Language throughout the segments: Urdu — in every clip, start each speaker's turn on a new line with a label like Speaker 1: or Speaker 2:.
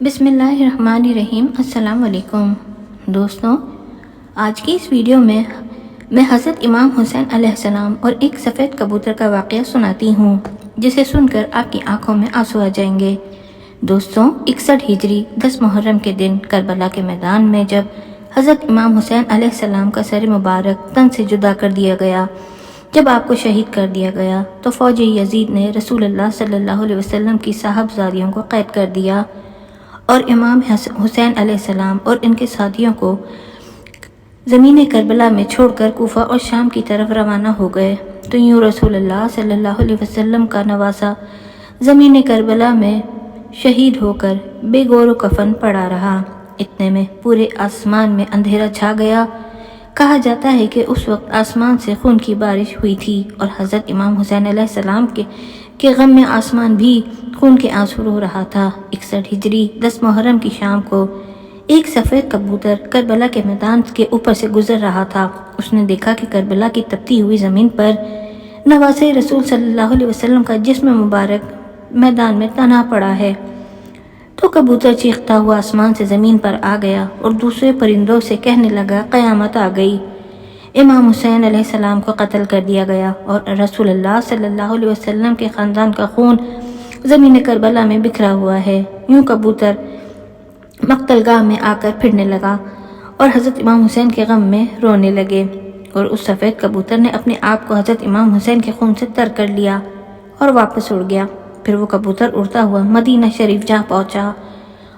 Speaker 1: بسم اللہ الرحمن الرحیم۔ السلام علیکم دوستوں، آج کی اس ویڈیو میں حضرت امام حسین علیہ السلام اور ایک سفید کبوتر کا واقعہ سناتی ہوں، جسے سن کر آپ کی آنکھوں میں آنسو آ جائیں گے۔ دوستوں، 61 ہجری 10 محرم کے دن کربلا کے میدان میں جب حضرت امام حسین علیہ السلام کا سر مبارک تن سے جدا کر دیا گیا، جب آپ کو شہید کر دیا گیا، تو فوج یزید نے رسول اللہ صلی اللہ علیہ وسلم کی صاحبزادیوں کو قید کر دیا اور امام حسین علیہ السلام اور ان کے ساتھیوں کو زمین کربلا میں چھوڑ کر کوفہ اور شام کی طرف روانہ ہو گئے۔ تو یوں رسول اللہ صلی اللہ علیہ وسلم کا نواسہ زمین کربلا میں شہید ہو کر بے گور و کفن پڑا رہا۔ اتنے میں پورے آسمان میں اندھیرا چھا گیا۔ کہا جاتا ہے کہ اس وقت آسمان سے خون کی بارش ہوئی تھی اور حضرت امام حسین علیہ السلام کے غم میں آسمان بھی خون کے آنسو رو رہا تھا۔ 61 ہجری 10 محرم کی شام کو ایک سفید کبوتر کربلا کے میدان کے اوپر سے گزر رہا تھا۔ اس نے دیکھا کہ کربلا کی تپتی ہوئی زمین پر نواسہ رسول صلی اللہ علیہ وسلم کا جسم مبارک میدان میں تنہا پڑا ہے۔ تو کبوتر چیختا ہوا آسمان سے زمین پر آ گیا اور دوسرے پرندوں سے کہنے لگا، قیامت آ گئی، امام حسین علیہ السلام کو قتل کر دیا گیا اور رسول اللہ صلی اللہ علیہ وسلم کے خاندان کا خون زمین کربلا میں بکھرا ہوا ہے۔ یوں کبوتر مقتل گاہ میں آ کر پھرنے لگا اور حضرت امام حسین کے غم میں رونے لگے، اور اس سفید کبوتر نے اپنے آپ کو حضرت امام حسین کے خون سے تر کر لیا اور واپس اڑ گیا۔ پھر وہ کبوتر اڑتا ہوا مدینہ شریف جا پہنچا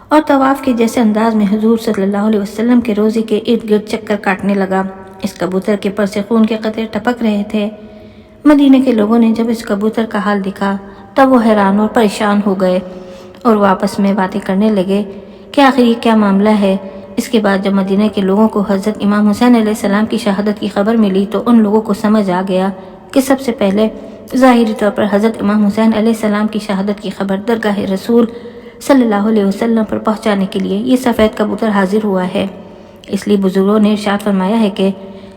Speaker 1: اور طواف کے جیسے انداز میں حضور صلی اللہ علیہ وسلم کے روضے کے ارد گرد چکر کاٹنے لگا۔ اس کبوتر کے پر سے خون کے قطرے ٹپک رہے تھے۔ مدینہ کے لوگوں نے جب اس کبوتر کا حال دیکھا تب وہ حیران اور پریشان ہو گئے اور وہ آپس میں باتیں کرنے لگے کہ آخر یہ کیا معاملہ ہے۔ اس کے بعد جب مدینہ کے لوگوں کو حضرت امام حسین علیہ السلام کی شہادت کی خبر ملی تو ان لوگوں کو سمجھ آ گیا کہ سب سے پہلے ظاہری طور پر حضرت امام حسین علیہ السلام کی شہادت کی خبر درگاہ رسول صلی اللہ علیہ وسلم پر پہنچانے کے لیے یہ سفید کبوتر حاضر ہوا ہے۔ اس لیے بزرگوں نے ارشاد فرمایا ہے کہ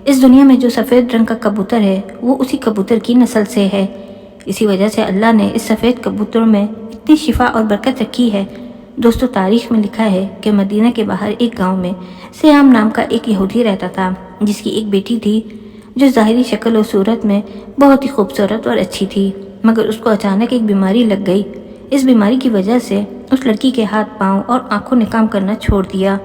Speaker 1: اس دنیا میں جو سفید رنگ کا کبوتر ہے وہ اسی کبوتر کی نسل سے ہے۔ اسی وجہ سے اللہ نے اس سفید کبوتر میں اتنی شفا اور برکت رکھی ہے۔ دوستو، تاریخ میں لکھا ہے کہ مدینہ کے باہر ایک گاؤں میں سیام نام کا ایک یہودی رہتا تھا، جس کی ایک بیٹی تھی جو ظاہری شکل و صورت میں بہت ہی خوبصورت اور اچھی تھی، مگر اس کو اچانک ایک بیماری لگ گئی۔ اس بیماری کی وجہ سے اس لڑکی کے ہاتھ پاؤں اور آنکھوں نے کام کرنا چھوڑ دیا،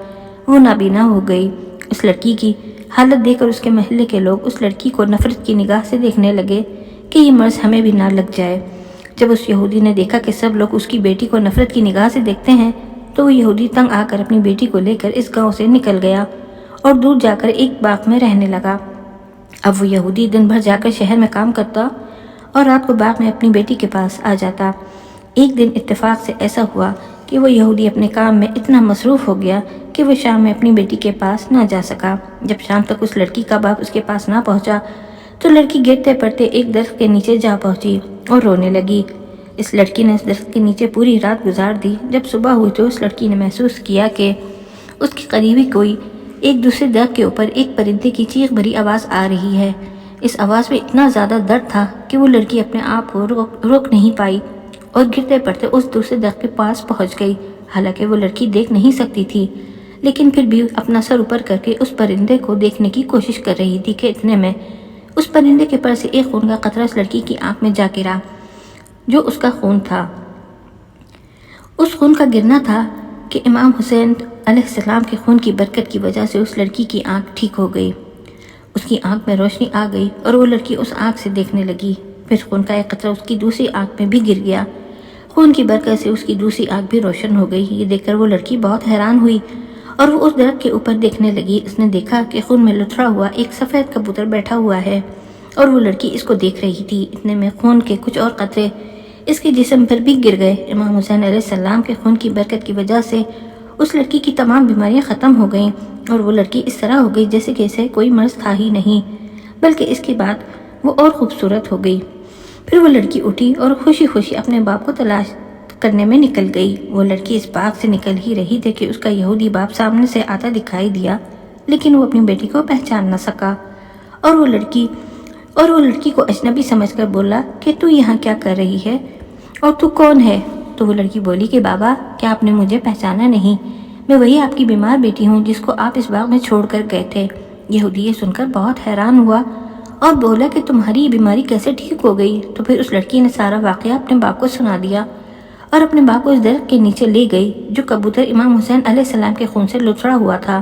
Speaker 1: وہ نابینا ہو گئی۔ اس لڑکی کی حالت دیکھ کر اس کے محلے کے لوگ اس لڑکی کو نفرت کی نگاہ سے دیکھنے لگے کہ یہ مرض ہمیں بھی نہ لگ جائے۔ جب اس یہودی نے دیکھا کہ سب لوگ اس کی بیٹی کو نفرت کی نگاہ سے دیکھتے ہیں تو وہ یہودی تنگ آ کر اپنی بیٹی کو لے کر اس گاؤں سے نکل گیا اور دور جا کر ایک باغ میں رہنے لگا۔ اب وہ یہودی دن بھر جا کر شہر میں کام کرتا اور رات کو باغ میں اپنی بیٹی کے پاس آ جاتا۔ ایک دن اتفاق سے ایسا ہوا کہ وہ یہودی اپنے کام میں اتنا مصروف ہو گیا کہ وہ شام میں اپنی بیٹی کے پاس نہ جا سکا۔ جب شام تک اس لڑکی کا باپ اس کے پاس نہ پہنچا تو لڑکی گرتے پڑتے ایک درخت کے نیچے جا پہنچی اور رونے لگی۔ اس لڑکی نے اس درخت کے نیچے پوری رات گزار دی۔ جب صبح ہوئی تو اس لڑکی نے محسوس کیا کہ اس کے قریبی کوئی ایک دوسرے درخت کے اوپر ایک پرندے کی چیخ بھری آواز آ رہی ہے۔ اس آواز میں اتنا زیادہ درد تھا کہ وہ لڑکی اپنے آپ کو روک نہیں پائی اور گرتے پڑتے اس دوسرے درخت کے پاس پہنچ گئی۔ حالانکہ وہ لڑکی دیکھ نہیں سکتی تھی، لیکن پھر بھی اپنا سر اوپر کر کے اس پرندے کو دیکھنے کی کوشش کر رہی تھی کہ اتنے میں اس پرندے کے پر سے ایک خون کا قطرہ اس لڑکی کی آنکھ میں جا گرا، جو اس کا خون تھا۔ اس خون کا گرنا تھا کہ امام حسین علیہ السلام کے خون کی برکت کی وجہ سے اس لڑکی کی آنکھ ٹھیک ہو گئی۔ اس کی آنکھ میں روشنی آ گئی اور وہ لڑکی اس آنکھ سے دیکھنے لگی۔ پھر خون کا ایک قطرہ اس کی دوسری آنکھ میں بھی گر گیا۔ خون کی برکت سے اس کی دوسری آنکھ بھی روشن ہو گئی۔ یہ دیکھ کر وہ لڑکی بہت حیران ہوئی اور وہ اس درخت کے اوپر دیکھنے لگی۔ اس نے دیکھا کہ خون میں لتھڑا ہوا ایک سفید کبوتر بیٹھا ہوا ہے اور وہ لڑکی اس کو دیکھ رہی تھی۔ اتنے میں خون کے کچھ اور قطرے اس کے جسم پر بھی گر گئے۔ امام حسین علیہ السلام کے خون کی برکت کی وجہ سے اس لڑکی کی تمام بیماریاں ختم ہو گئیں اور وہ لڑکی اس طرح ہو گئی جیسے کہ اسے کوئی مرض تھا ہی نہیں، بلکہ اس کے بعد وہ اور خوبصورت ہو گئی۔ پھر وہ لڑکی اٹھی اور خوشی خوشی اپنے باپ کو تلاش کرنے میں نکل گئی۔ وہ لڑکی اس باغ سے نکل ہی رہی تھی کہ اس کا یہودی باپ سامنے سے آتا دکھائی دیا، لیکن وہ اپنی بیٹی کو پہچان نہ سکا اور وہ لڑکی کو اجنبی سمجھ کر بولا کہ تو یہاں کیا کر رہی ہے اور تو کون ہے؟ تو وہ لڑکی بولی کہ بابا کیا آپ نے مجھے پہچانا نہیں؟ میں وہی آپ کی بیمار بیٹی ہوں جس کو آپ اس باغ میں چھوڑ کر گئے تھے۔ یہودی یہ سن کر بہت حیران ہوا اور بولا کہ تمہاری یہ بیماری کیسے ٹھیک ہو گئی؟ تو پھر اس لڑکی نے سارا واقعہ اپنے باپ کو سنا دیا اور اپنے باپ کو اس درخت کے نیچے لے گئی جو کبوتر امام حسین علیہ السلام کے خون سے لتڑا ہوا تھا۔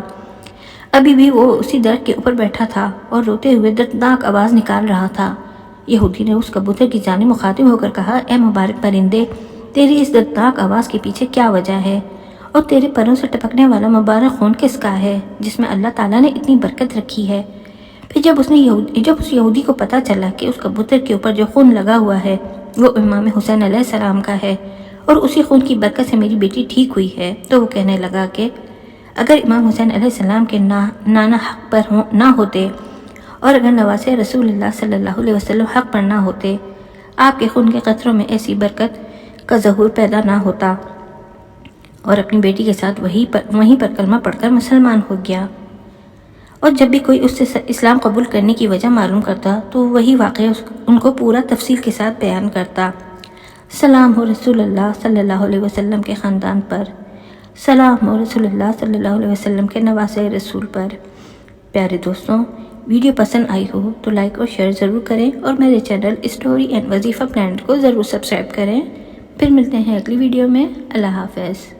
Speaker 1: ابھی بھی وہ اسی درخت کے اوپر بیٹھا تھا اور روتے ہوئے دردناک آواز نکال رہا تھا۔ یہودی نے اس کبوتر کی جانب مخاطب ہو کر کہا، اے مبارک پرندے، تیری اس دردناک آواز کے پیچھے کیا وجہ ہے؟ اور تیرے پروں سے ٹپکنے والا مبارک خون کس کا ہے جس میں اللہ تعالیٰ نے اتنی برکت رکھی ہے؟ پھر جب اس یہودی کو پتہ چلا کہ اس کبوتر کے اوپر جو خون لگا ہوا ہے وہ امام حسین علیہ السلام کا ہے اور اسی خون کی برکت سے میری بیٹی ٹھیک ہوئی ہے، تو وہ کہنے لگا کہ اگر امام حسین علیہ السلام کے نانا حق پر نہ ہوتے اور اگر نواسے رسول اللہ صلی اللہ علیہ وسلم حق پر نہ ہوتے، آپ کے خون کے قطروں میں ایسی برکت کا ظہور پیدا نہ ہوتا، اور اپنی بیٹی کے ساتھ وہیں پر کلمہ پڑھ کر مسلمان ہو گیا۔ اور جب بھی کوئی اس سے اسلام قبول کرنے کی وجہ معلوم کرتا تو وہی واقعہ ان کو پورا تفصیل کے ساتھ بیان کرتا۔ سلام ہو رسول اللہ صلی اللہ علیہ وسلم کے خاندان پر، سلام ہو رسول اللہ صلی اللہ علیہ وسلم کے نواسے رسول پر۔ پیارے دوستوں، ویڈیو پسند آئی ہو تو لائک اور شیئر ضرور کریں اور میرے چینل اسٹوری اینڈ وظیفہ پلانٹ کو ضرور سبسکرائب کریں۔ پھر ملتے ہیں اگلی ویڈیو میں۔ اللہ حافظ۔